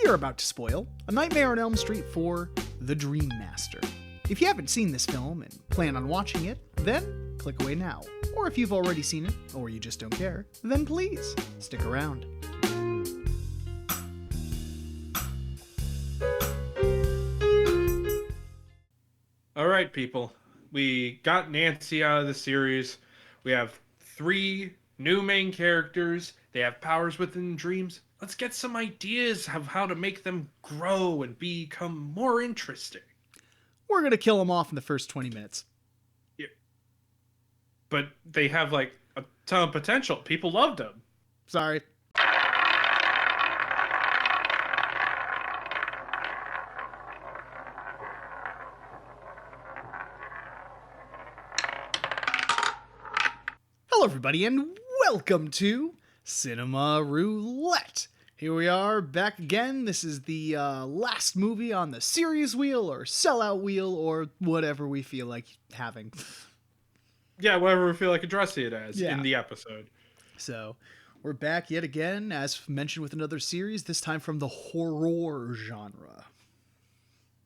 are about to spoil A Nightmare on Elm Street 4: The Dream Master. If you haven't seen this film and plan on watching it, then click away now. Or if you've already seen it, or you just don't care, then please stick around. All right, people. We got Nancy out of the series. We have 3 new main characters. They have powers within dreams. Let's get some ideas of how to make them grow and become more interesting. We're gonna kill them off in the first 20 minutes. Yeah. But they have like a ton of potential. People loved them. Sorry. Hello, everybody, and welcome to Cinema Roulette. Here we are, back again. This is the last movie on the series wheel, or sellout wheel, or whatever we feel like having. Yeah, whatever we feel like addressing it as Yeah. in the episode. So, we're back yet again, as mentioned, with another series, this time from the horror genre.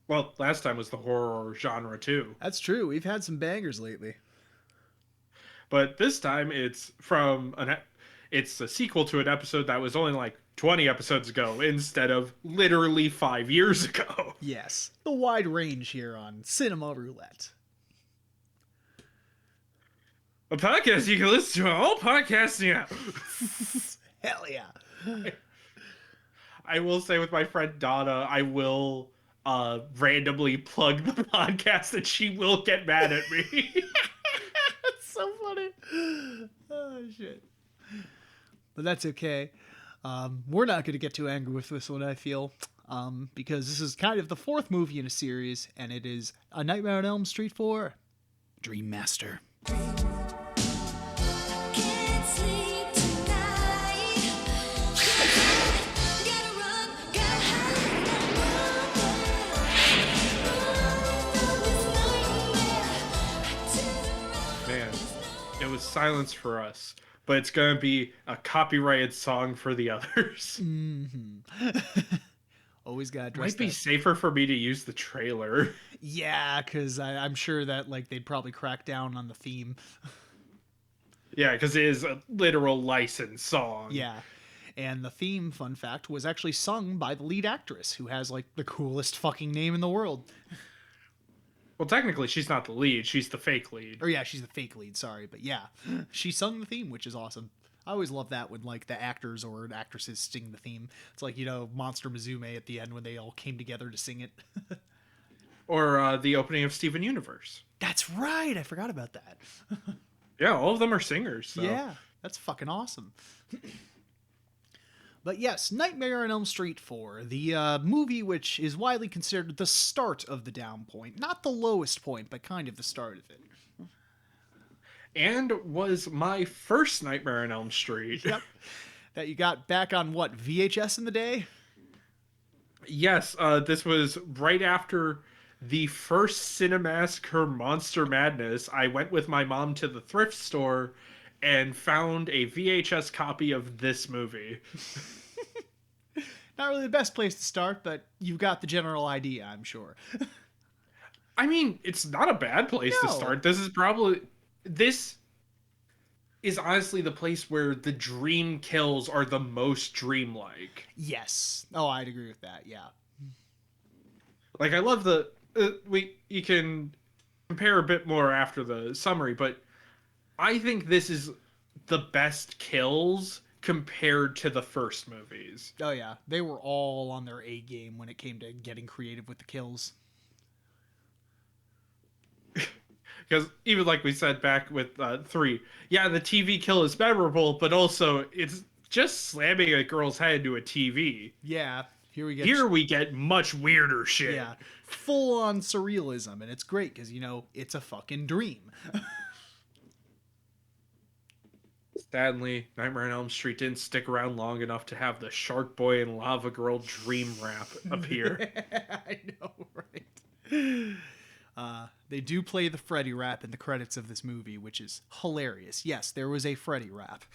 Well, last time was the horror genre too. That's true. We've had some bangers lately. But this time it's it's a sequel to an episode that was only like 20 episodes ago instead of literally 5 years ago. Yes, the wide range here on Cinema Roulette. A podcast you can listen to on all podcasting app. Hell yeah. I will say with my friend Donna, I will randomly plug the podcast and she will get mad at me. That's so funny. Oh, shit. But that's okay. We're not going to get too angry with this one, I feel. Because this is kind of the 4th movie in a series, and it is A Nightmare on Elm Street 4: Dream Master. It was silence for us, but it's gonna be a copyrighted song for the others. Mm-hmm. Always gotta address Might be that. safer for me to use the trailer. Yeah, because I'm sure that they'd probably crack down on the theme. Yeah, because it is a literal licensed song. Yeah. And the theme, fun fact, was actually sung by the lead actress, who has the coolest fucking name in the world. Well, technically, she's not the lead. She's the fake lead. Or yeah, she's the fake lead, sorry. But yeah, she sung the theme, which is awesome. I always love that when the actors or actresses sing the theme. It's like, Monster Musume at the end when they all came together to sing it. Or the opening of Steven Universe. That's right. I forgot about that. Yeah, all of them are singers. So. Yeah, that's fucking awesome. But yes, Nightmare on Elm Street 4, the movie which is widely considered the start of the down point. Not the lowest point, but kind of the start of it. And was my first Nightmare on Elm Street. Yep. That you got back on, what, VHS in the day? Yes, this was right after the first Cinemassacre Monster Madness. I went with my mom to the thrift store and found a VHS copy of this movie. Not really the best place to start, but you've got the general idea, I'm sure. I mean, it's not a bad place to start. This is honestly the place where the dream kills are the most dreamlike. Yes. Oh, I'd agree with that, yeah. Like, I love you can compare a bit more after the summary, but I think this is the best kills compared to the first movies. Oh, yeah. They were all on their A game when it came to getting creative with the kills. Because even like we said back with 3, yeah, the TV kill is memorable, but also it's just slamming a girl's head into a TV. Yeah, here we get much weirder shit. Yeah, full-on surrealism, and it's great because, it's a fucking dream. Sadly, Nightmare on Elm Street didn't stick around long enough to have the Shark Boy and Lava Girl dream rap appear. I know, right? They do play the Freddy rap in the credits of this movie, which is hilarious. Yes, there was a Freddy rap.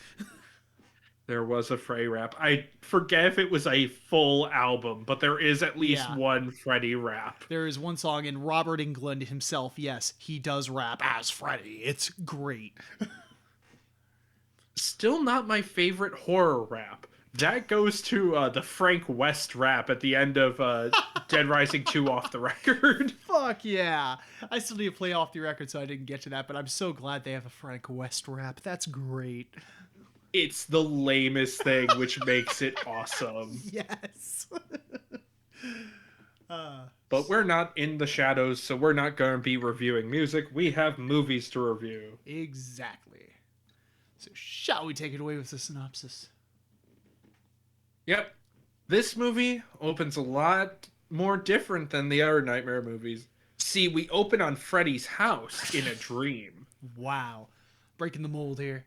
There was a Freddy rap. I forget if it was a full album, but there is at least Yeah. one Freddy rap. There is one song, and Robert Englund himself, yes, he does rap as Freddy. It's great. Still not my favorite horror rap. That goes to the Frank West rap at the end of Dead Rising 2 Off the Record. Fuck yeah. I still need to play off the record, so I didn't get to that, but I'm so glad they have a Frank West rap. That's great. It's the lamest thing, which makes it awesome. Yes. But we're not in the shadows, so we're not going to be reviewing music. We have movies to review. Exactly. So shall we take it away with the synopsis? Yep. This movie opens a lot more different than the other Nightmare movies. See, we open on Freddy's house in a dream. Wow. Breaking the mold here.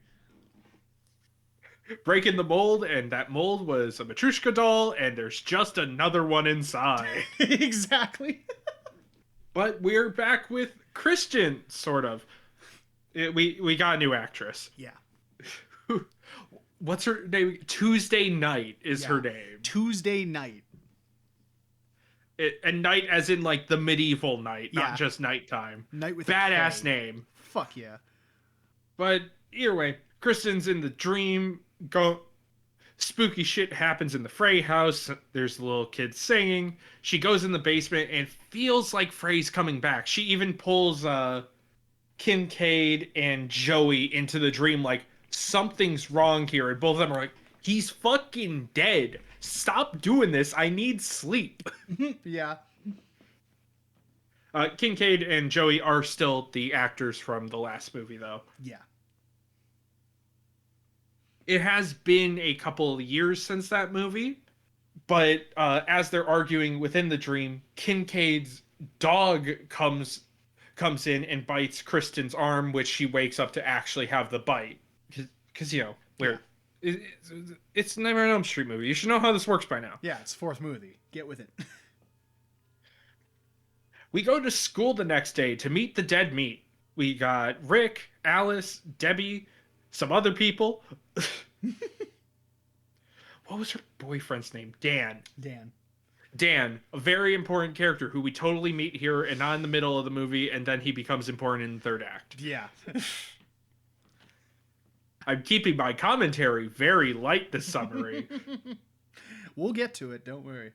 Breaking the mold, and that mold was a Matryoshka doll, and there's just another one inside. Exactly. But we're back with Christian, sort of. We got a new actress. Yeah. What's her name? Tuesday Night is her name. Tuesday Night. And night as in like the medieval night, not Yeah. just nighttime. Night with Badass a K. name. Fuck yeah. But either way, Kristen's in the dream. Spooky shit happens in the Frey house. There's the little kid singing. She goes in the basement and feels like Frey's coming back. She even pulls Kincaid and Joey into the dream like something's wrong here. And both of them are like, he's fucking dead. Stop doing this. I need sleep. Yeah. Kincaid and Joey are still the actors from the last movie, though. Yeah. It has been a couple of years since that movie, but as they're arguing within the dream, Kincaid's dog comes in and bites Kristen's arm, which she wakes up to actually have the bite. Because, you know, it's a Nightmare on Elm Street movie. You should know how this works by now. Yeah, it's fourth movie. Get with it. We go to school the next day to meet the dead meat. We got Rick, Alice, Debbie, some other people. What was her boyfriend's name? Dan. Dan, a very important character who we totally meet here and not in the middle of the movie, and then he becomes important in the third act. Yeah. I'm keeping my commentary very light this summary. We'll get to it, don't worry.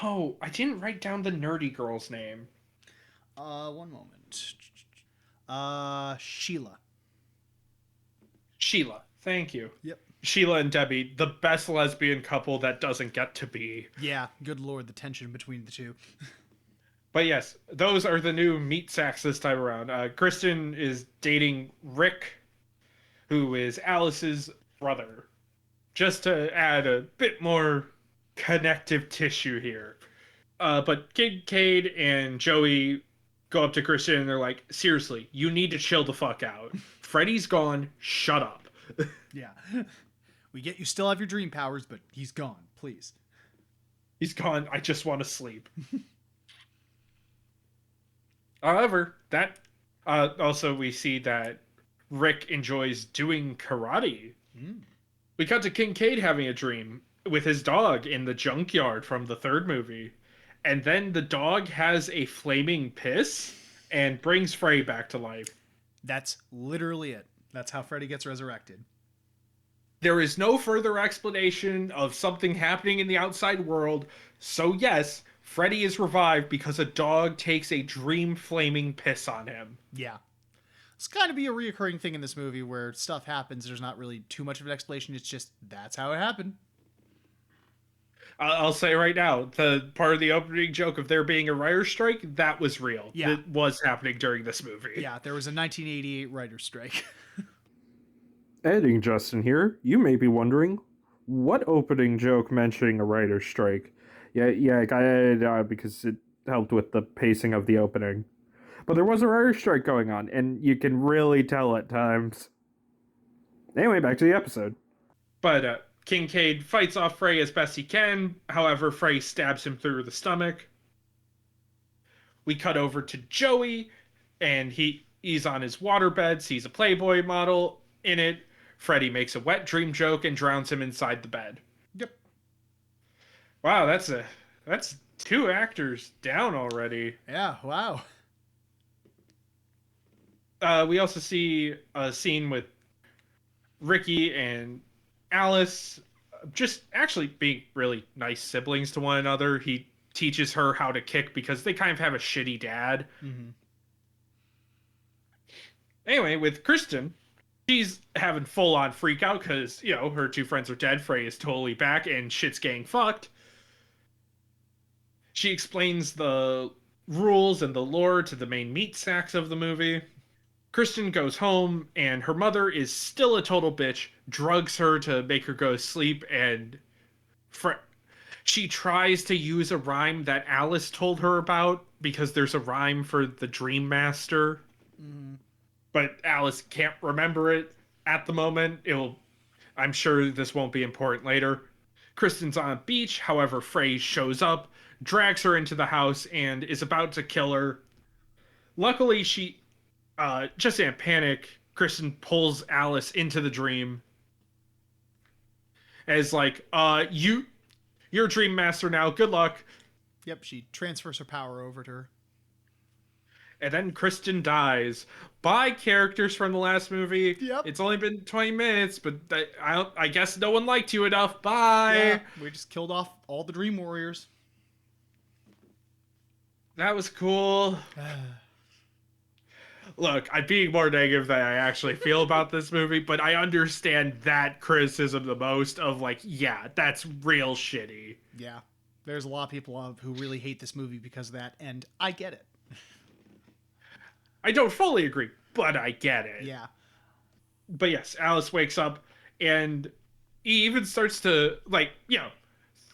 Oh, I didn't write down the nerdy girl's name. One moment. Sheila. Sheila. Thank you. Yep. Sheila and Debbie, the best lesbian couple that doesn't get to be. Yeah, good lord, the tension between the two. But yes, those are the new meat sacks this time around. Kristen is dating Rick, who is Alice's brother. Just to add a bit more connective tissue here. But Kincaid and Joey go up to Kristen and they're like, seriously, you need to chill the fuck out. Freddy's gone, shut up. Yeah. We get you still have your dream powers, but he's gone, please. He's gone, I just want to sleep. However, that also we see that Rick enjoys doing karate. We cut to Kincaid having a dream with his dog in the junkyard from the third movie. And then the dog has a flaming piss and brings Freddy back to life. That's literally it. That's how Freddy gets resurrected. There is no further explanation of something happening in the outside world. So yes, Freddy is revived because a dog takes a dream flaming piss on him. Yeah. It's kind of be a reoccurring thing in this movie where stuff happens. There's not really too much of an explanation. It's just, that's how it happened. I'll say right now, the part of the opening joke of there being a writer's strike, that was real. Yeah. It was happening during this movie. Yeah, there was a 1988 writer's strike. Editing Justin here. You may be wondering, what opening joke mentioning a writer's strike? Yeah, I edited because it helped with the pacing of the opening. But there was a writer's strike going on, and you can really tell at times. Anyway, back to the episode. But Kincaid fights off Frey as best he can. However, Frey stabs him through the stomach. We cut over to Joey, and he's on his waterbeds. He's a Playboy model in it. Freddy makes a wet dream joke and drowns him inside the bed. Yep. Wow, that's 2 actors down already. Yeah. Wow. We also see a scene with Ricky and Alice just actually being really nice siblings to one another. He teaches her how to kick because they kind of have a shitty dad. Mm-hmm. Anyway, with Kristen, she's having full on freak out because, her 2 friends are dead. Frey is totally back and shit's getting fucked. She explains the rules and the lore to the main meat sacks of the movie. Kristen goes home, and her mother is still a total bitch, drugs her to make her go to sleep, and she tries to use a rhyme that Alice told her about, because there's a rhyme for the Dream Master. Mm-hmm. But Alice can't remember it at the moment. I'm sure this won't be important later. Kristen's on a beach, however, Frey shows up, drags her into the house, and is about to kill her. Luckily, she, just in a panic, Kristen pulls Alice into the dream. As like, you're a Dream Master now, good luck. Yep. She transfers her power over to her. And then Kristen dies. Bye, characters from the last movie. Yep. It's only been 20 minutes, but I guess no one liked you enough. Bye. Yeah, we just killed off all the Dream Warriors. That was cool. Look, I'm being more negative than I actually feel about this movie, but I understand that criticism the most of like, yeah, that's real shitty. Yeah. There's a lot of people who really hate this movie because of that, and I get it. I don't fully agree, but I get it. Yeah. But yes, Alice wakes up and he even starts to, like,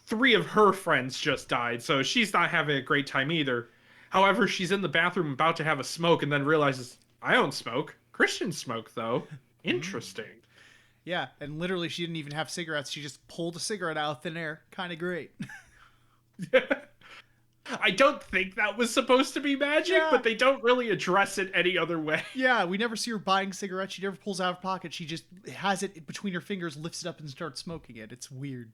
3 of her friends just died, so she's not having a great time either. However, she's in the bathroom about to have a smoke and then realizes, I don't smoke. Christians smoke, though. Interesting. Yeah, and literally she didn't even have cigarettes. She just pulled a cigarette out of thin air. Kind of great. I don't think that was supposed to be magic, Yeah. but they don't really address it any other way. Yeah, we never see her buying cigarettes. She never pulls out of her pocket. She just has it between her fingers, lifts it up, and starts smoking it. It's weird.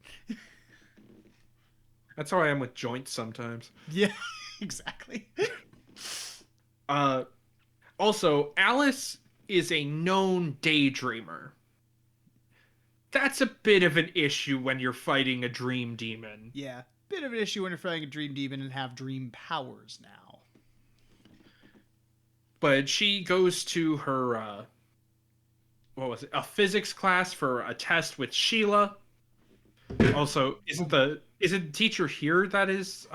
That's how I am with joints sometimes. Yeah, exactly. Also, Alice is a known daydreamer. That's a bit of an issue when you're fighting a dream demon. Yeah, bit of an issue when you're fighting a dream demon and have dream powers now. But she goes to her, a physics class for a test with Sheila. Also, isn't the teacher here that is,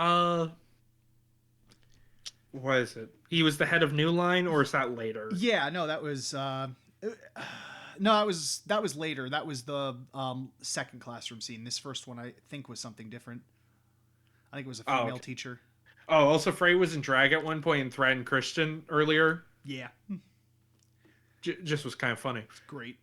what is it? He was the head of New Line, or is that later? Yeah, no, that was, no, that was later. That was the second classroom scene. This first one, I think, was something different. I think it was a female okay. teacher. Oh, also Frey was in drag at one point and threatened Christian earlier. Yeah. Just was kind of funny. Great.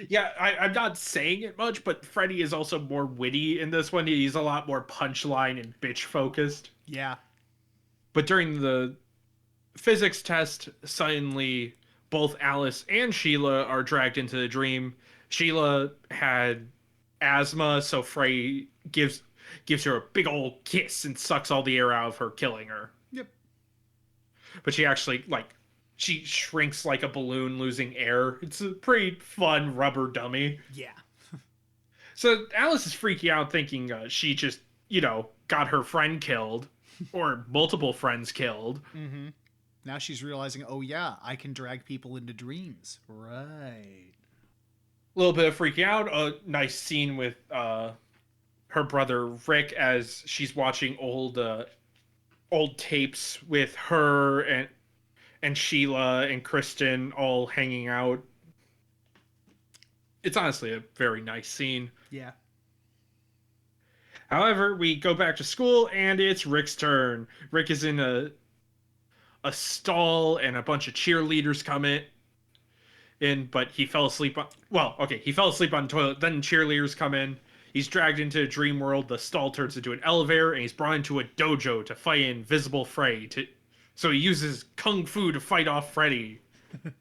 Yeah, I'm not saying it much, but Freddy is also more witty in this one. He's a lot more punchline and bitch focused. Yeah. But during the physics test, suddenly both Alice and Sheila are dragged into the dream. Sheila had asthma, so Frey gives her a big old kiss and sucks all the air out of her, killing her. Yep. But she actually, she shrinks like a balloon, losing air. It's a pretty fun rubber dummy. Yeah. So Alice is freaking out, thinking she just, got her friend killed, or multiple friends killed. Mm-hmm. Now she's realizing, oh yeah, I can drag people into dreams. Right. A little bit of freaking out. A nice scene with her brother Rick as she's watching old tapes with her and Sheila and Kristen all hanging out. It's honestly a very nice scene. Yeah. However, we go back to school and it's Rick's turn. Rick is in a stall and a bunch of cheerleaders come in, but he fell asleep he fell asleep on the toilet. Then cheerleaders come in. He's dragged into a dream world. The stall turns into an elevator and he's brought into a dojo to fight Invisible Freddy. So he uses kung fu to fight off Freddy,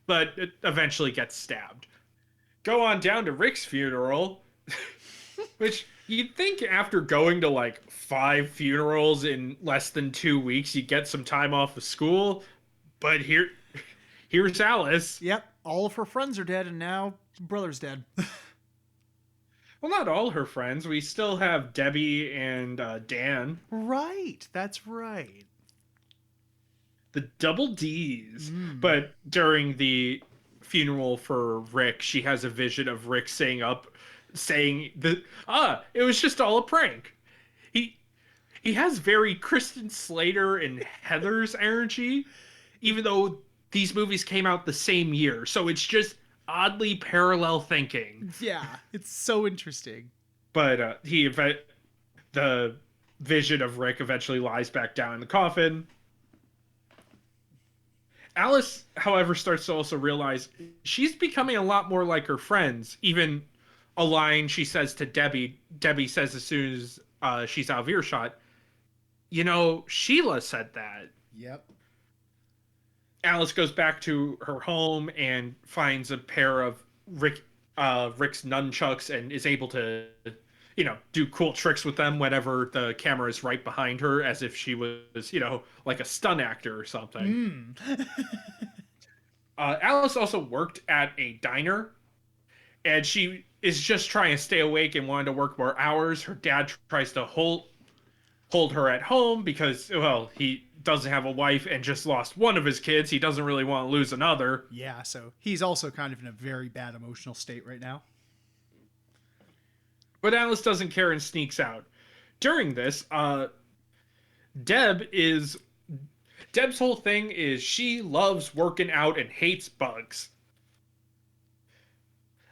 but it eventually gets stabbed. go on down to Rick's funeral, which you'd think after going to like 5 funerals in less than 2 weeks, you get some time off of school. But here's Alice. Yep, all of her friends are dead, and now brother's dead. Well, not all her friends. We still have Debbie and Dan. Right, that's right. The double D's. But during the funeral for Rick, she has a vision of Rick saying it was just all a prank. He has very Kristen Slater and Heather's energy, even though these movies came out the same year. So it's just oddly parallel thinking. Yeah, it's so interesting. But the vision of Rick eventually lies back down in the coffin. Alice, however, starts to also realize she's becoming a lot more like her friends. Even a line she says to Debbie says as soon as she's out of earshot, Sheila said that. Yep. Alice goes back to her home and finds a pair of Rick's nunchucks and is able to, do cool tricks with them whenever the camera is right behind her, as if she was, like a stunt actor or something. Alice also worked at a diner, and she is just trying to stay awake and wanted to work more hours. Her dad tries to hold her at home because, well, he doesn't have a wife and just lost one of his kids. He doesn't really want to lose another. Yeah, so he's also kind of in a very bad emotional state right now. But Alice doesn't care and sneaks out. During this, Deb's whole thing is she loves working out and hates bugs.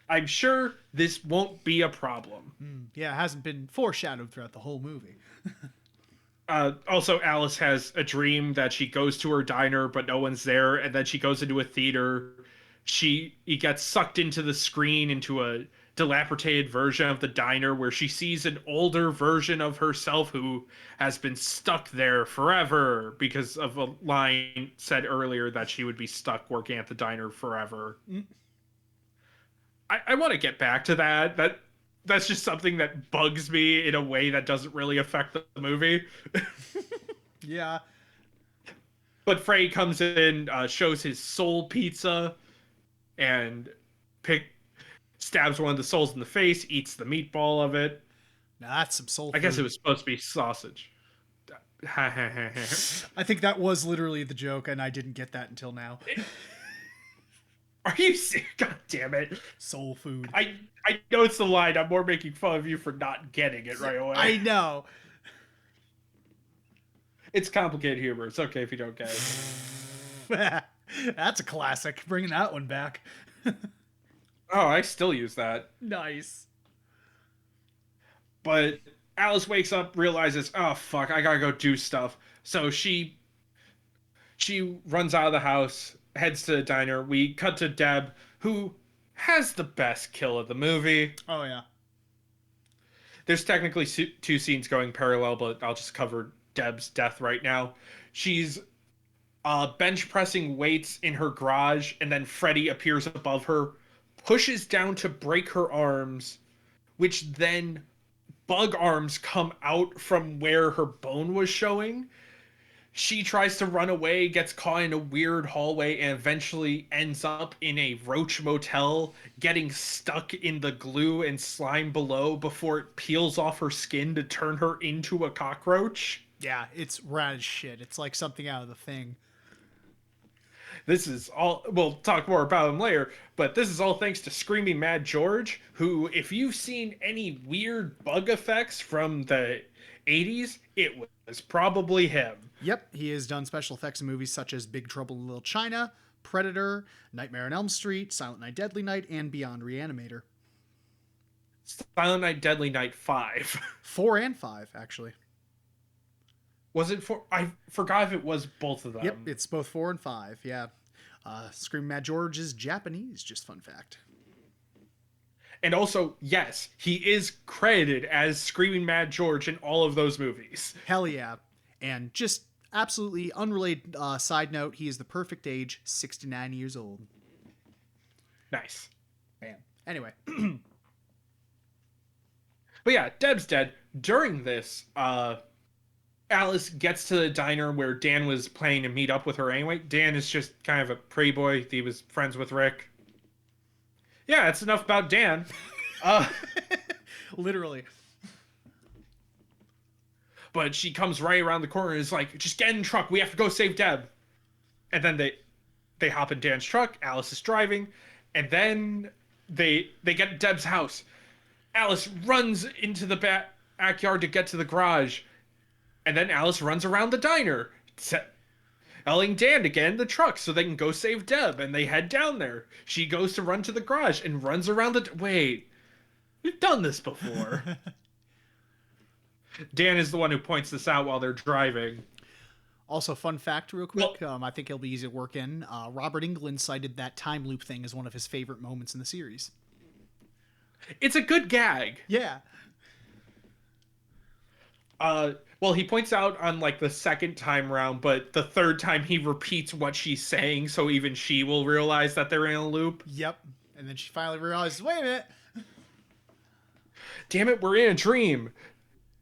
I'm sure this won't be a problem. Yeah, it hasn't been foreshadowed throughout the whole movie. Also, Alice has a dream that she goes to her diner, but no one's there, and then she goes into a theater. He gets sucked into the screen, into a dilapidated version of the diner where she sees an older version of herself who has been stuck there forever because of a line said earlier that she would be stuck working at the diner forever. I want to get back to that. That's just something that bugs me in a way that doesn't really affect the movie. Yeah. But Freddy comes in, shows his soul pizza, and stabs one of the souls in the face, eats the meatball of it. Now that's some soul food. I guess it was supposed to be sausage. I think that was literally the joke, and I didn't get that until now. Are you serious? God damn it. Soul food. I know it's the line. I'm more making fun of you for not getting it right away. I know. It's complicated humor. It's okay if you don't get it. That's a classic. Bringing that one back. Oh, I still use that. Nice. But Alice wakes up, realizes, oh fuck, I gotta go do stuff. So she runs out of the house, heads to the diner. We cut to Deb, who has the best kill of the movie. Oh yeah. There's technically two scenes going parallel, but I'll just cover Deb's death right now. She's bench pressing weights in her garage, and then Freddy appears above her, pushes down to break her arms, which then bug arms come out from where her bone was showing. She tries to run away, gets caught in a weird hallway, and eventually ends up in a roach motel, getting stuck in the glue and slime below before it peels off her skin to turn her into a cockroach. Yeah, it's rad as shit. It's like something out of The Thing. This is all, we'll talk more about him later, but this is all thanks to Screaming Mad George, who, if you've seen any weird bug effects from the 80s, it was probably him. Yep, he has done special effects in movies such as Big Trouble in Little China, Predator, Nightmare on Elm Street, Silent Night, Deadly Night, and Beyond Reanimator. Silent Night, Deadly Night 5. 4 and 5, actually. Was it 4? I forgot if it was both of them. Yep, it's both 4 and 5, yeah. Screaming Mad George is Japanese, just fun fact. And also, yes, he is credited as Screaming Mad George in all of those movies. Hell yeah. And just absolutely unrelated side note, he is the perfect age, 69 years old. Nice. Bam. Anyway. But yeah, Deb's dead. During this, Alice gets to the diner where Dan was planning to meet up with her anyway. Dan is just kind of a pretty boy. He was friends with Rick. Yeah, that's enough about Dan. Literally. But she comes right around the corner and is like, just get in the truck. We have to go save Deb. And then they hop in Dan's truck. Alice is driving. And then they get Deb's house. Alice runs into the backyard to get to the garage. And then Alice runs around the diner, telling Dan to get in the truck so they can go save Deb. And they head down there. She goes to run to the garage and runs around the... Wait, we've done this before. Dan is the one who points this out while they're driving. Also, fun fact real quick, I think it'll be easy to work in. Robert Englund cited that time loop thing as one of his favorite moments in the series. It's a good gag. Yeah. Well, he points out on like the second time round, but the third time he repeats what she's saying so even she will realize that they're in a loop. Yep. And then she finally realizes, wait a minute. Damn it, we're in a dream.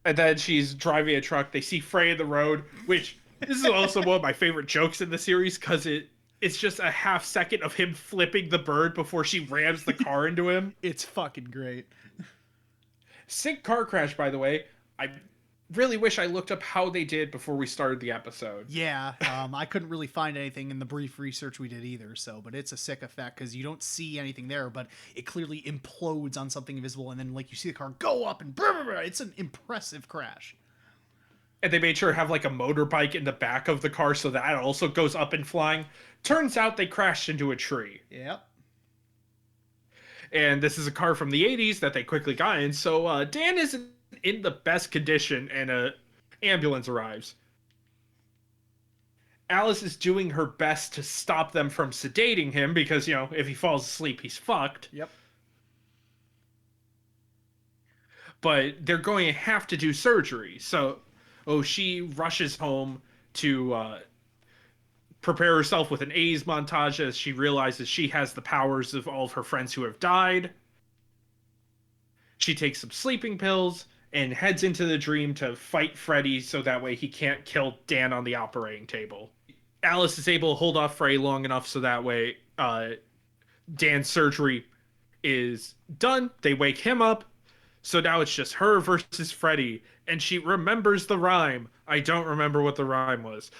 And then she's driving a truck. They see Frey in the road, which this is also one of my favorite jokes in the series because it's just a half second of him flipping the bird before she rams the car into him. It's fucking great. Sick car crash, by the way. I really wish I looked up how they did before we started the episode. Yeah, I couldn't really find anything in the brief research we did either, but it's a sick effect because you don't see anything there, but it clearly implodes on something invisible, and then like you see the car go up and brr, brr, brr. It's an impressive crash. And they made sure to have like a motorbike in the back of the car so that also goes up and flying. Turns out they crashed into a tree. Yep. And this is a car from the 80s that they quickly got in, so Dan isn't in the best condition, and a ambulance arrives. Alice is doing her best to stop them from sedating him because, you know, if he falls asleep, he's fucked. Yep. But they're going to have to do surgery. So, she rushes home to prepare herself with an A's montage as she realizes she has the powers of all of her friends who have died. She takes some sleeping pills and heads into the dream to fight Freddy so that way he can't kill Dan on the operating table. Alice is able to hold off Freddy long enough so that way Dan's surgery is done. They wake him up. So now it's just her versus Freddy. And she remembers the rhyme. I don't remember what the rhyme was.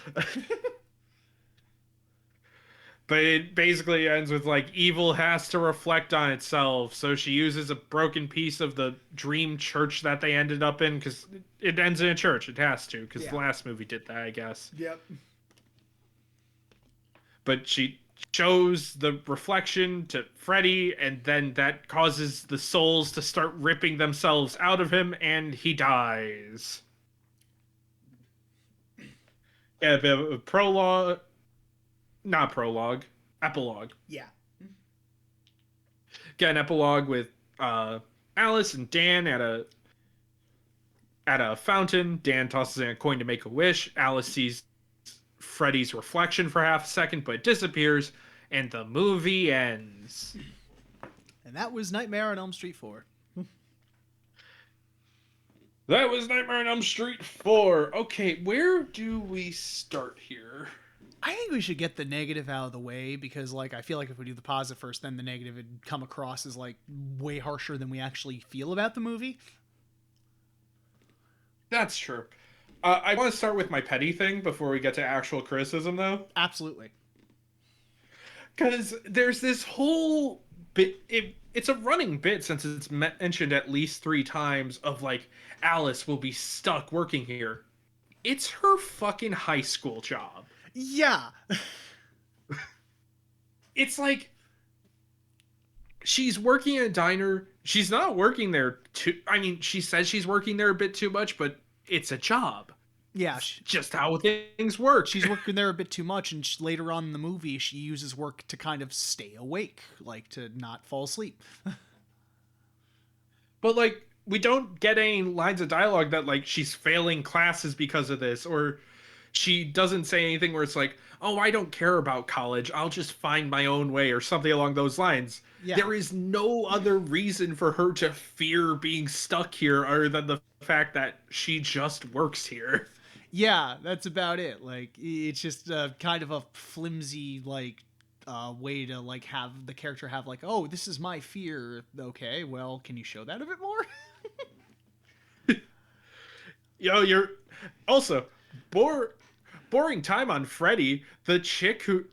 But it basically ends with, like, evil has to reflect on itself. So she uses a broken piece of the dream church that they ended up in, because it ends in a church. It has to, because the last movie did that, I guess. Yep. But she shows the reflection to Freddy, and then that causes the souls to start ripping themselves out of him, and he dies. Yeah, a bit of a prologue. Not prologue. Epilogue. Yeah. Get an epilogue with Alice and Dan at a fountain. Dan tosses in a coin to make a wish. Alice sees Freddy's reflection for half a second, but it disappears, and the movie ends. And that was Nightmare on Elm Street 4. That was Nightmare on Elm Street 4. Okay, where do we start here? I think we should get the negative out of the way because, like, I feel like if we do the positive first, then the negative would come across as, like, way harsher than we actually feel about the movie. That's true. I want to start with my petty thing before we get to actual criticism, though. Absolutely. Because there's this whole bit... It's a running bit since it's mentioned at least 3 times of, like, Alice will be stuck working here. It's her fucking high school job. Yeah. It's like she's working in a diner. She's not working there she says she's working there a bit too much, but it's a job. Yeah. Just how things work. She's working there a bit too much, and later on in the movie, she uses work to kind of stay awake, like to not fall asleep. But, like, we don't get any lines of dialogue that, like, she's failing classes because of this, or she doesn't say anything where it's like, oh, I don't care about college, I'll just find my own way, or something along those lines. Yeah. There is no other reason for her to fear being stuck here other than the fact that she just works here. Yeah, that's about it. Like, it's just kind of a flimsy, like, way to, like, have the character have, like, oh, this is my fear. Okay, well, can you show that a bit more? You're also boring time on Freddy. The chick who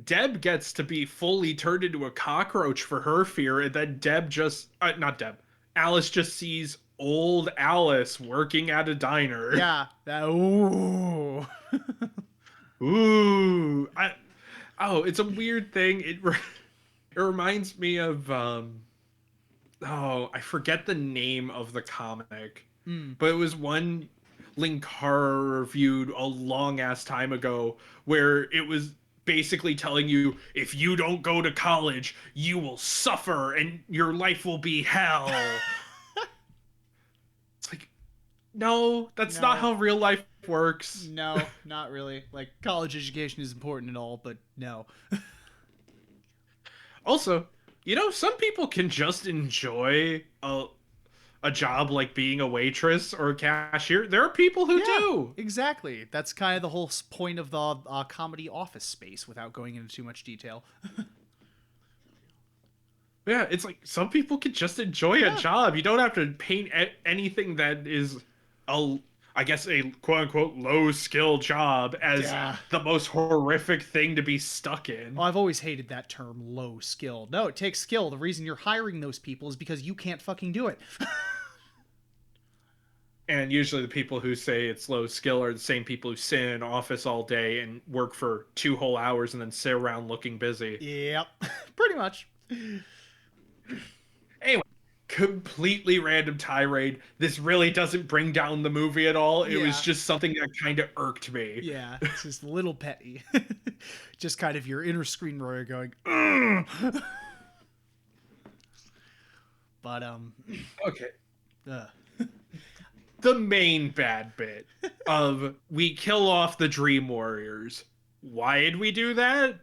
Deb gets to be fully turned into a cockroach for her fear, and then Deb just not Deb. Alice just sees old Alice working at a diner. Yeah. Ooh. Ooh. It's a weird thing. It reminds me of I forget the name of the comic. But it was one Linkar reviewed a long ass time ago where it was basically telling you, if you don't go to college, you will suffer and your life will be hell. It's like, no, that's not how real life works. No, not really. Like, college education is important and all, but no. Also, some people can just enjoy a job like being a waitress or a cashier. There are people who do. Exactly. That's kind of the whole point of the comedy Office Space, without going into too much detail. Yeah, it's like some people can just enjoy a job. You don't have to paint anything that is I guess a quote unquote low skill job as the most horrific thing to be stuck in. Well, I've always hated that term, low skill. No, it takes skill. The reason you're hiring those people is because you can't fucking do it. And usually the people who say it's low skill are the same people who sit in an office all day and work for 2 whole hours and then sit around looking busy. Yep, pretty much. Anyway, completely random tirade. This really doesn't bring down the movie at all. It was just something that kind of irked me. Yeah, it's just a little petty. Just kind of your inner screenwriter going, ugh! But, okay. The main bad bit of we kill off the Dream Warriors. Why did we do that?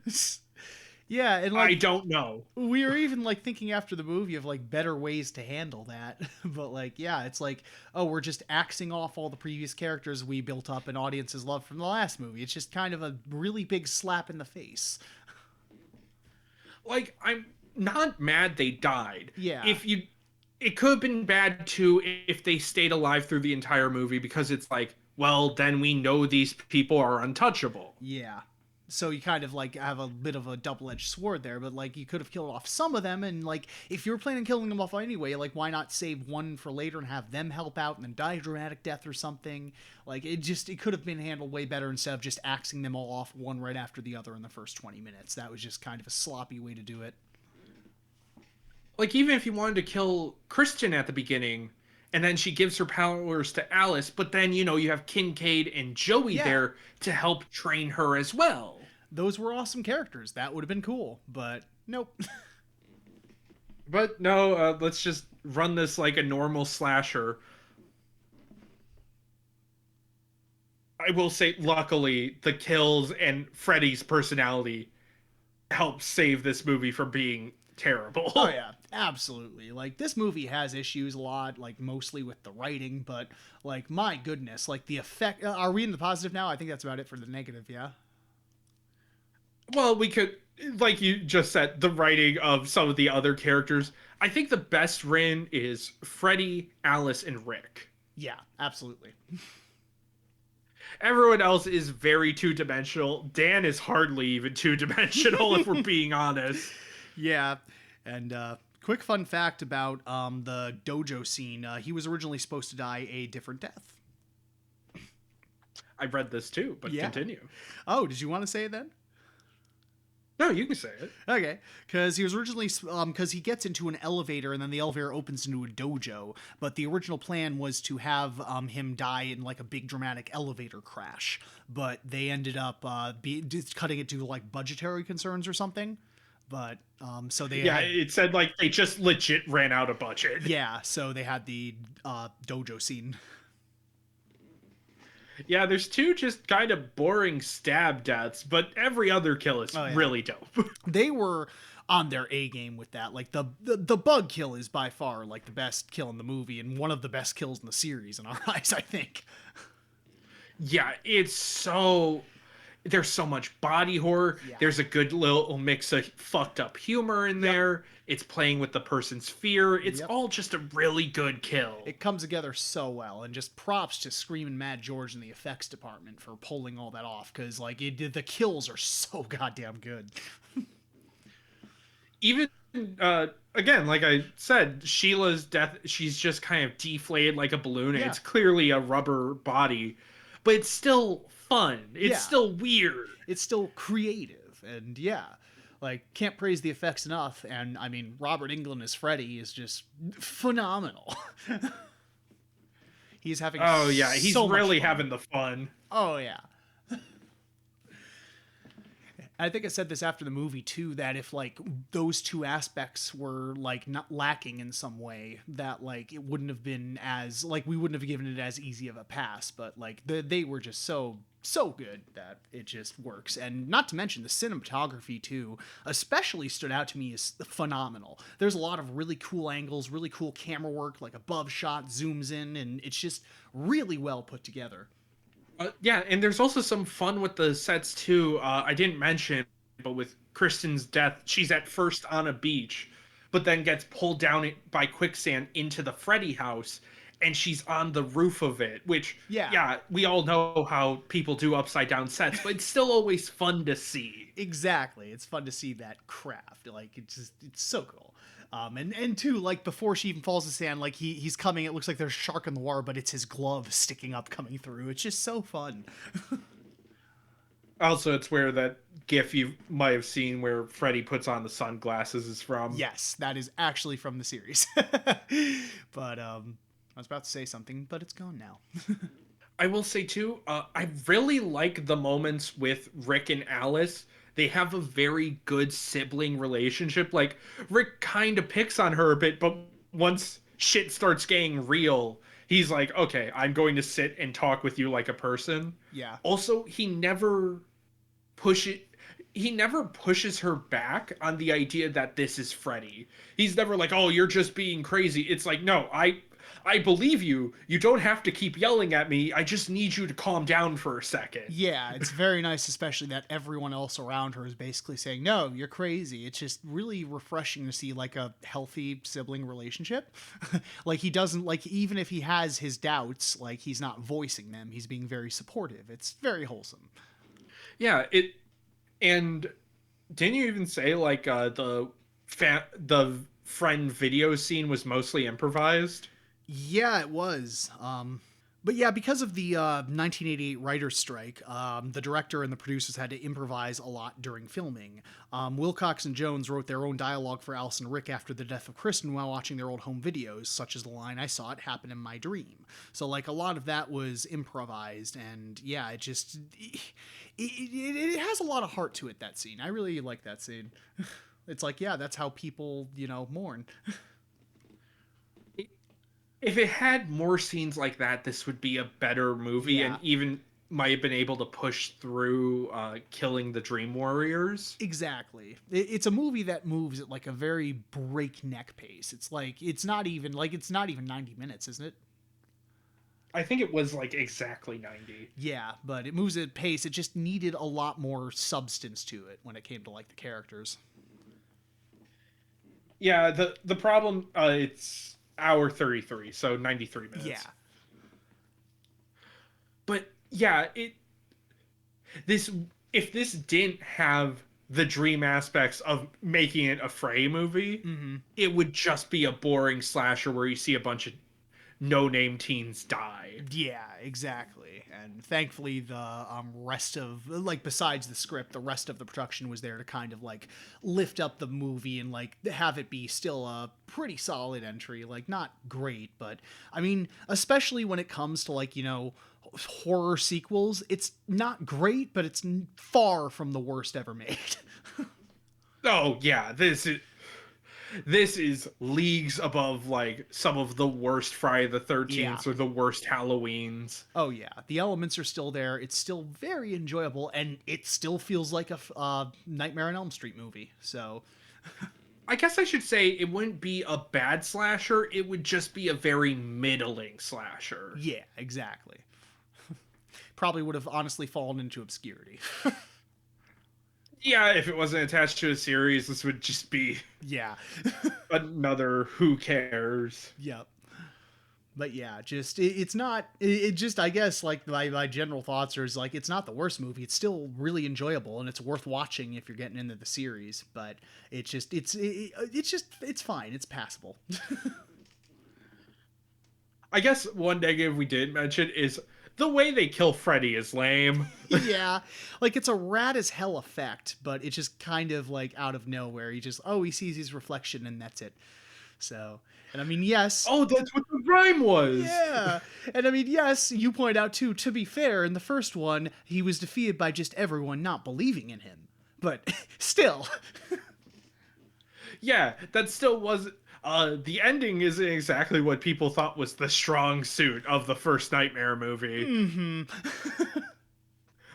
Yeah, and like, I don't know. We were even like thinking after the movie of like better ways to handle that. But like, yeah, it's like, oh, we're just axing off all the previous characters we built up and audiences love from the last movie. It's just kind of a really big slap in the face. Like, I'm not mad they died. Yeah. It could have been bad too if they stayed alive through the entire movie, because it's like, well, then we know these people are untouchable. Yeah. So you kind of like have a bit of a double-edged sword there, but like you could have killed off some of them, and like if you were planning on killing them off anyway, like why not save one for later and have them help out and then die a dramatic death or something? Like it could have been handled way better instead of just axing them all off one right after the other in the first 20 minutes. That was just kind of a sloppy way to do it. Like, even if you wanted to kill Kristen at the beginning, and then she gives her powers to Alice, but then, you have Kincaid and Joey there to help train her as well. Those were awesome characters. That would have been cool, but nope. But no, let's just run this like a normal slasher. I will say, luckily, the kills and Freddy's personality help save this movie from being terrible. Oh yeah, absolutely. Like, this movie has issues a lot, like mostly with the writing, but like, my goodness, like the effect. Are we in the positive now? I think that's about it for the negative. Yeah. Well, we could, like you just said, the writing of some of the other characters. I think the best written is Freddy, Alice, and Rick. Yeah, absolutely. Everyone else is very two-dimensional. Dan is hardly even two-dimensional, if we're being honest. Yeah, and quick fun fact about the dojo scene. He was originally supposed to die a different death. I read this too, but continue. Oh, did you want to say it then? No, you can say it. Okay, because he was originally, because he gets into an elevator and then the elevator opens into a dojo, but the original plan was to have him die in like a big dramatic elevator crash, but they ended up just cutting it to like budgetary concerns or something. But so they it said like they just legit ran out of budget. Yeah, so they had the dojo scene. Yeah, there's two just kind of boring stab deaths, but every other kill is really dope. They were on their A game with that. Like the bug kill is by far like the best kill in the movie and one of the best kills in the series in our eyes, I think. Yeah, it's so there's so much body horror. Yeah. There's a good little mix of fucked up humor in there. It's playing with the person's fear. It's all just a really good kill. It comes together so well, and just props to Screamin' Mad George and the effects department for pulling all that off, because like the kills are so goddamn good. Even again, like I said, Sheila's death, she's just kind of deflated like a balloon. It's clearly a rubber body, but it's still fun. It's still weird. It's still creative, and like, can't praise the effects enough. And I mean, Robert Englund as Freddy is just phenomenal. He's having he's so really much fun. having the fun. Oh yeah. I think I said this after the movie too, that if like those two aspects were like not lacking in some way, that like it wouldn't have been as like we wouldn't have given it as easy of a pass. But like they were just so good that it just works. And not to mention the cinematography too, especially stood out to me as phenomenal. There's a lot of really cool angles, really cool camera work, like above shot zooms in, and it's just really well put together. Yeah, and there's also some fun with the sets too. I didn't mention, but with Kristen's death, she's at first on a beach, but then gets pulled down by quicksand into the Freddy house, and she's on the roof of it. Which, we all know how people do upside down sets, but it's still always fun to see. Exactly, it's fun to see that craft. Like it's so cool. And two, like before she even falls to sand, like he's coming. It looks like there's a shark in the water, but it's his glove sticking up, coming through. It's just so fun. Also, it's where that GIF you might have seen where Freddy puts on the sunglasses is from. Yes, that is actually from the series. But I was about to say something, but it's gone now. I will say too, I really like the moments with Rick and Alice. They have a very good sibling relationship. Like, Rick kind of picks on her a bit, but once shit starts getting real, he's like, okay, I'm going to sit and talk with you like a person. Yeah. Also, he never pushes her back on the idea that this is Freddy. He's never like, oh, you're just being crazy. It's like, no, I believe you. You don't have to keep yelling at me. I just need you to calm down for a second. Yeah, it's very nice, especially that everyone else around her is basically saying, no, you're crazy. It's just really refreshing to see like a healthy sibling relationship. Like he doesn't, like, even if he has his doubts, like he's not voicing them. He's being very supportive. It's very wholesome. Yeah, and didn't you even say like the friend video scene was mostly improvised? Yeah, it was. But yeah, because of the 1988 writer's strike, the director and the producers had to improvise a lot during filming. Wilcox and Jones wrote their own dialogue for Alice and Rick after the death of Kristen while watching their old home videos, such as the line, "I saw it happen in my dream." So like a lot of that was improvised, and yeah, it just it has a lot of heart to it, that scene. I really like that scene. It's like, yeah, that's how people, mourn. If it had more scenes like that, this would be a better movie, and even might have been able to push through killing the Dream Warriors. Exactly. It's a movie that moves at like a very breakneck pace. It's like it's not even 90 minutes, isn't it? I think it was like exactly 90. Yeah, but it moves at pace. It just needed a lot more substance to it when it came to like the characters. Yeah, the problem it's hour 33, so 93 minutes. Yeah. But yeah, if this didn't have the dream aspects of making it a Freddy movie, it would just be a boring slasher where you see a bunch of no-name teens die. Yeah, exactly. And thankfully the rest of, like, besides the script, the rest of the production was there to kind of like lift up the movie and like have it be still a pretty solid entry. Like, not great, but I mean, especially when it comes to like, horror sequels, it's not great, but it's far from the worst ever made. Oh yeah, This is leagues above like some of the worst Friday the Yeah. 13th or the worst Halloweens. Oh yeah, the elements are still there. It's still very enjoyable, and it still feels like a Nightmare on Elm Street movie. So I guess I should say it wouldn't be a bad slasher, it would just be a very middling slasher. yeah, exactly. Probably would have honestly fallen into obscurity. Yeah, if it wasn't attached to a series, this would just be Yeah. another who cares. Yep. But yeah, just it's not. It just I guess like my general thoughts are is like it's not the worst movie. It's still really enjoyable and it's worth watching if you're getting into the series. But it's just it's fine. It's passable. I guess one negative we did mention is the way they kill Freddy is lame. Yeah, like it's a rat as hell effect, but it's just kind of like out of nowhere. He sees his reflection and that's it. So, and I mean, yes. Oh, that's what the rhyme was. Yeah. And I mean, yes, you point out too, to be fair, in the first one, he was defeated by just everyone not believing in him. But still. Yeah, that still was. The ending isn't exactly what people thought was the strong suit of the first Nightmare movie. Mm-hmm.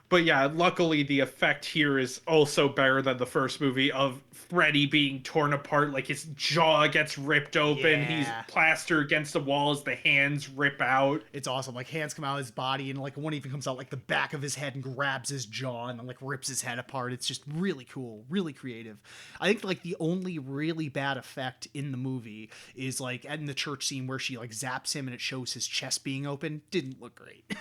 But yeah, luckily the effect here is also better than the first movie of Freddy being torn apart, like his jaw gets ripped open, he's Yeah. plastered against the walls, the hands rip out. It's awesome. Like hands come out of his body and like one even comes out like the back of his head and grabs his jaw and then like rips his head apart. It's just really cool, really creative. I think like the only really bad effect in the movie is like in the church scene where she like zaps him and it shows his chest being open. Didn't look great.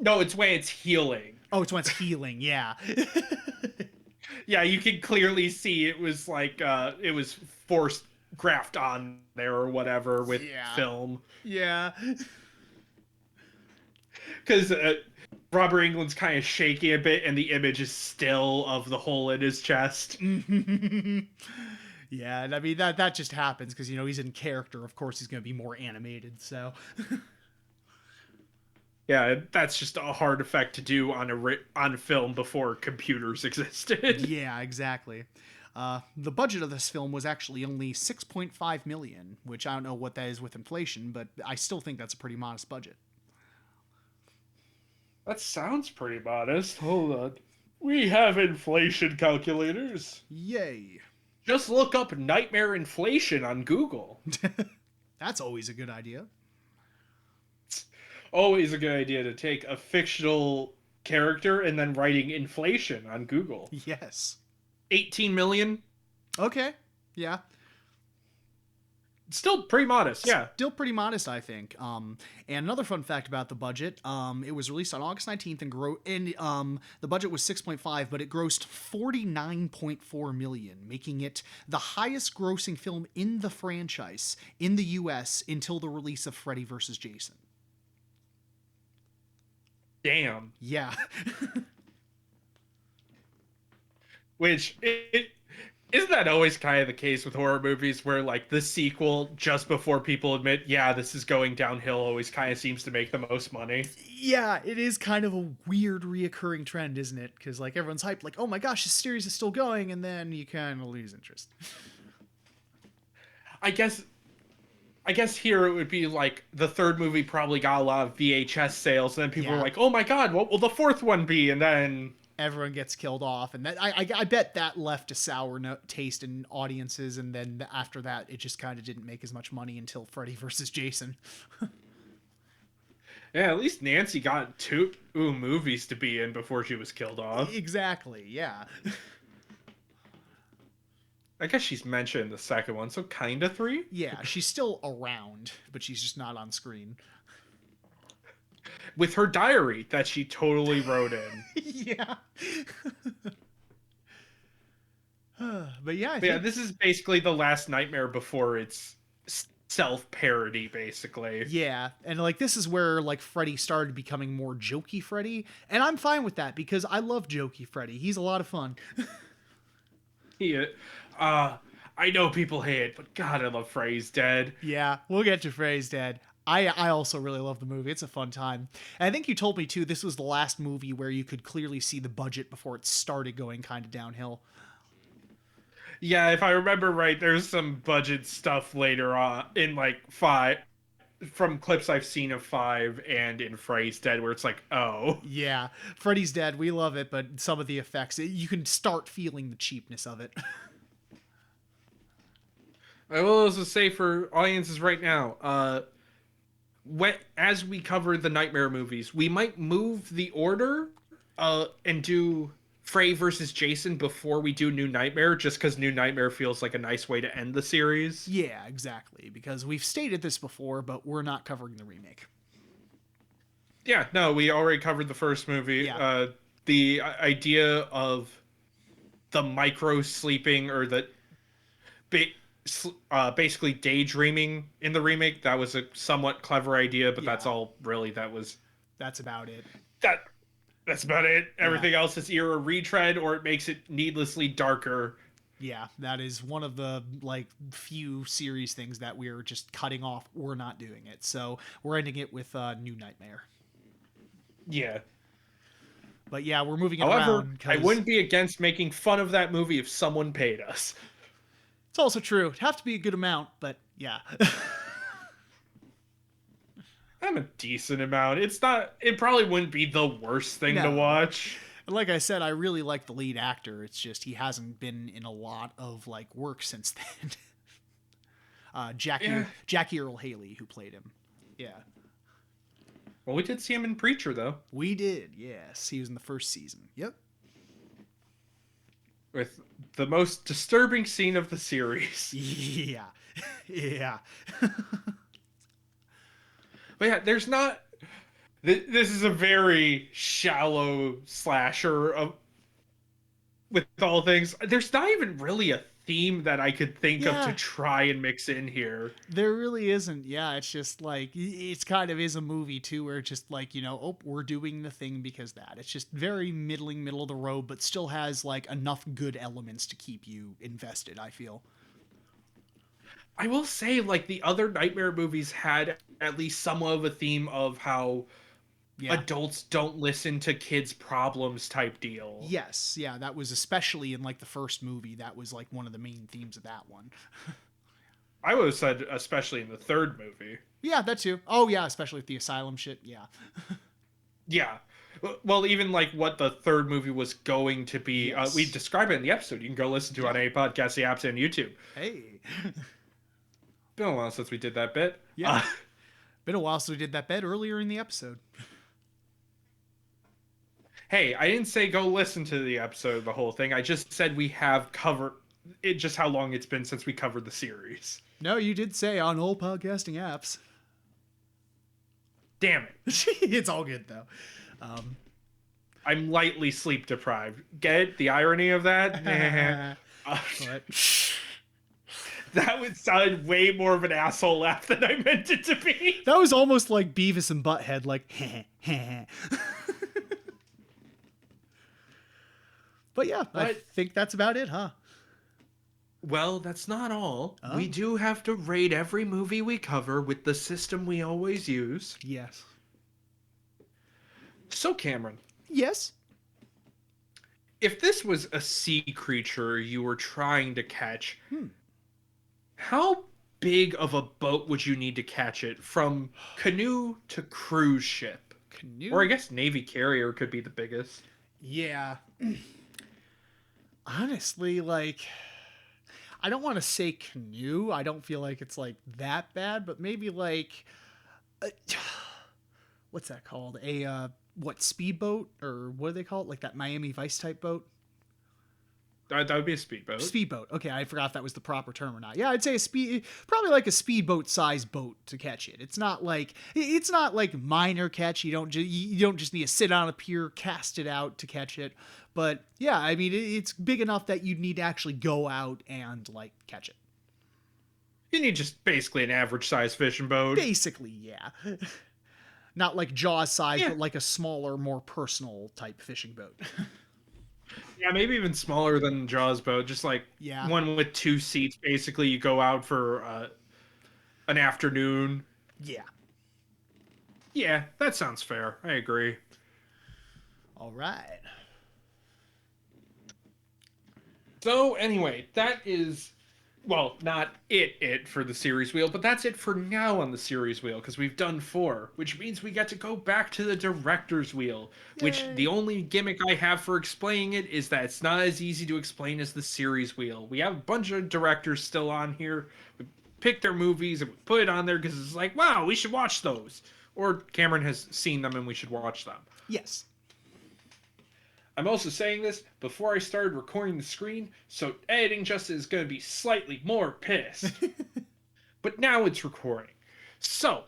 No, it's when it's healing. Oh, it's when it's healing, yeah. Yeah, you can clearly see it was like it was forced graft on there or whatever with film. Yeah. Because Robert England's kind of shaky a bit, and the image is still of the hole in his chest. Yeah, and I mean that just happens because he's in character. Of course, he's going to be more animated. So. Yeah, that's just a hard effect to do on film before computers existed. Yeah, exactly. The budget of this film was actually only $6.5 million, which I don't know what that is with inflation, but I still think that's a pretty modest budget. That sounds pretty modest. Hold on. We have inflation calculators. Yay. Just look up nightmare inflation on Google. That's always a good idea. Always a good idea to take a fictional character and then writing inflation on Google. Yes. 18 million. Okay. Yeah. Still pretty modest, yeah. Still pretty modest, I think. And another fun fact about the budget, it was released on August 19th and the budget was 6.5, but it grossed 49.4 million, making it the highest grossing film in the franchise in the US until the release of Freddy vs. Jason. Damn. Yeah. Which isn't that always kind of the case with horror movies where like the sequel just before people admit, yeah, this is going downhill always kind of seems to make the most money. Yeah, it is kind of a weird reoccurring trend, isn't it? Because like everyone's hyped, like, oh my gosh, this series is still going, and then you kind of lose interest. I guess here it would be like the third movie probably got a lot of VHS sales, and then people were like, "Oh my god, what will the fourth one be?" And then everyone gets killed off, and that I bet that left a sour taste in audiences, and then after that, it just kind of didn't make as much money until Freddy vs. Jason. Yeah, at least Nancy got two movies to be in before she was killed off. Exactly. Yeah. I guess she's mentioned in the second one, so kind of three? Yeah, she's still around, but she's just not on screen. With her diary that she totally wrote in. Yeah. But yeah, yeah, this is basically the last Nightmare before it's self-parody, basically. Yeah, and like this is where like Freddy started becoming more jokey Freddy, and I'm fine with that because I love jokey Freddy. He's a lot of fun. Yeah. I know people hate it, but God, I love Freddy's Dead. Yeah, we'll get to Freddy's Dead. I also really love the movie. It's a fun time. And I think you told me, too, this was the last movie where you could clearly see the budget before it started going kind of downhill. Yeah, if I remember right, there's some budget stuff later on in like 5 from clips I've seen of 5 and in Freddy's Dead where it's like, oh. Yeah, Freddy's Dead, we love it, but some of the effects, you can start feeling the cheapness of it. I will also say for audiences right now, as we cover the Nightmare movies, we might move the order and do Frey versus Jason before we do New Nightmare, just because New Nightmare feels like a nice way to end the series. Yeah, exactly, because we've stated this before, but we're not covering the remake. Yeah, no, we already covered the first movie. Yeah. The idea of the micro sleeping or the basically daydreaming in the remake, that was a somewhat clever idea, but that's Yeah. all really that was That's about it. that that's about it. Yeah. Everything else is either a retread or it makes it needlessly darker. Yeah, that is one of the like few series things that we're just cutting off or not doing it. So we're ending it with New Nightmare. Yeah. But yeah, we're moving it However, around. I wouldn't be against making fun of that movie if someone paid us. It's also true. It'd have to be a good amount, but yeah. I'm a decent amount. It's not. It probably wouldn't be the worst thing to No. watch. And like I said, I really like the lead actor. It's just he hasn't been in a lot of like work since then. Jackie Earle Haley, who played him. Yeah. Well, we did see him in Preacher, though. We did, yes. He was in the first season. Yep. With the most disturbing scene of the series. Yeah. Yeah. But yeah, there's not. This is a very shallow slasher with all things. There's not even really a theme that I could think of to try and mix in here. There really isn't. Yeah, it's just like it's kind of is a movie too, where it's just like, you know, oh, we're doing the thing because that. It's just very middle of the road, but still has like enough good elements to keep you invested, I feel. I will say, like, the other Nightmare movies had at least somewhat of a theme of how adults don't listen to kids' problems type deal. Yes, yeah, that was especially in like the first movie. That was like one of the main themes of that one. I would have said especially in the third movie. Yeah, that too. Oh yeah, especially with the asylum shit. Yeah. Yeah. Well, even like what the third movie was going to be, Yes. we describe it in the episode. You can go listen to it on any podcast, the apps, and YouTube. Hey. Been a while since we did that bit. Yeah. Been a while since we did that bit earlier in the episode. Hey, I didn't say go listen to the episode, the whole thing. I just said we have covered it, just how long it's been since we covered the series. No, you did say on all podcasting apps. Damn it. It's all good though. I'm lightly sleep deprived. Get it? The irony of that? But that would sound way more of an asshole laugh than I meant it to be. that was almost like Beavis and Butthead, like But yeah, I think that's about it, huh? Well, that's not all. Oh. We do have to rate every movie we cover with the system we always use. Yes. So, Cameron. Yes? If this was a sea creature you were trying to catch, how big of a boat would you need to catch it? From canoe to cruise ship? Canoe? Or I guess Navy carrier could be the biggest. Yeah. Honestly, like, I don't want to say canoe. I don't feel like it's like that bad, but maybe like, what's that called? Speedboat, or what do they call it? Like that Miami Vice type boat? That would be a speedboat. Speedboat. Okay, I forgot if that was the proper term or not. Yeah, I'd say probably like a speedboat size boat to catch it. It's not like minor catch. You don't just need to sit on a pier, cast it out to catch it. But yeah, I mean it's big enough that you'd need to actually go out and like catch it. You need just basically an average size fishing boat. Basically, yeah. Not like Jaws size, but like a smaller, more personal type fishing boat. Yeah, maybe even smaller than Jaws boat. Just like one with 2 seats. Basically, you go out for an afternoon. Yeah. Yeah, that sounds fair. I agree. All right. So anyway, that is, well, not it for the series wheel, but that's it for now on the series wheel, because we've done 4, which means we get to go back to the director's wheel, which Yay. the only gimmick I have for explaining it is that it's not as easy to explain as the series wheel. We have a bunch of directors still on here. We pick their movies and we put it on there because it's like, wow, we should watch those. Or Cameron has seen them and we should watch them. Yes. I'm also saying this before I started recording the screen, so editing just is going to be slightly more pissed. But now it's recording. So,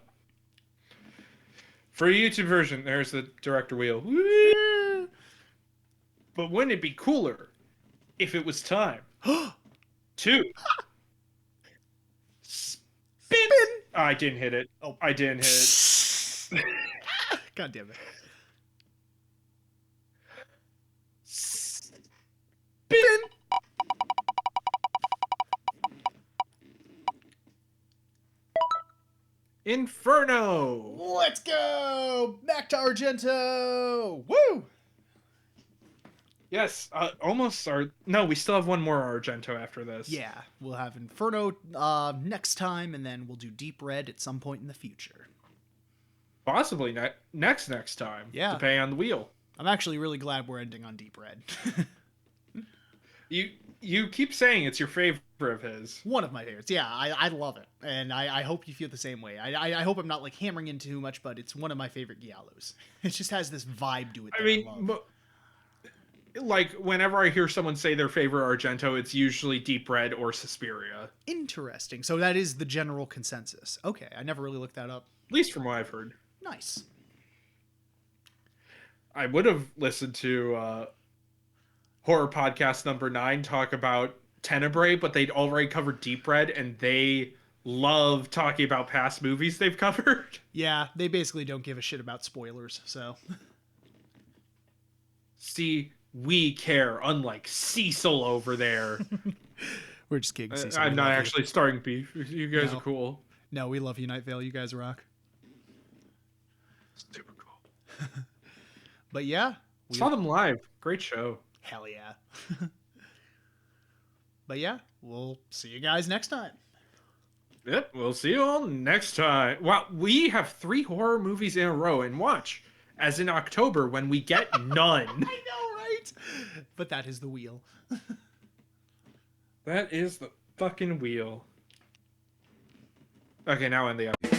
for a YouTube version, there's the director wheel. Woo! But wouldn't it be cooler if it was time to spin? Oh, I didn't hit it. Oh. I didn't hit it. God damn it. Spin. Inferno. Let's go! Back to Argento! Woo! Yes, almost. No, we still have one more Argento after this. Yeah, we'll have Inferno next time, and then we'll do Deep Red at some point in the future. Possibly next time. Yeah. Depending on the wheel. I'm actually really glad we're ending on Deep Red. You keep saying it's your favorite of his. One of my favorites. Yeah, I love it. And I hope you feel the same way. I hope I'm not like hammering in too much, but it's one of my favorite giallos. It just has this vibe to it that I love. Like, whenever I hear someone say their favorite Argento, it's usually Deep Red or Suspiria. Interesting. So that is the general consensus. Okay, I never really looked that up. At least from what I've heard. Nice. I would have listened to Horror Podcast number 9 talk about Tenebrae, but they'd already covered Deep Red, and they love talking about past movies they've covered. Yeah, they basically don't give a shit about spoilers, so. See, we care, unlike Cecil over there. We're just kidding. Cecil. I'm We not love you. actually starting beef. You guys No. are cool. No, we love you, Night Vale. You guys rock. Super cool. But yeah. Saw them live. Great show. Hell yeah. But yeah, we'll see you guys next time. Yep, we'll see you all next time. Wow, we have 3 horror movies in a row, and watch, as in October when we get none. I know, right? But that is the wheel. That is the fucking wheel. Okay, now end the episode.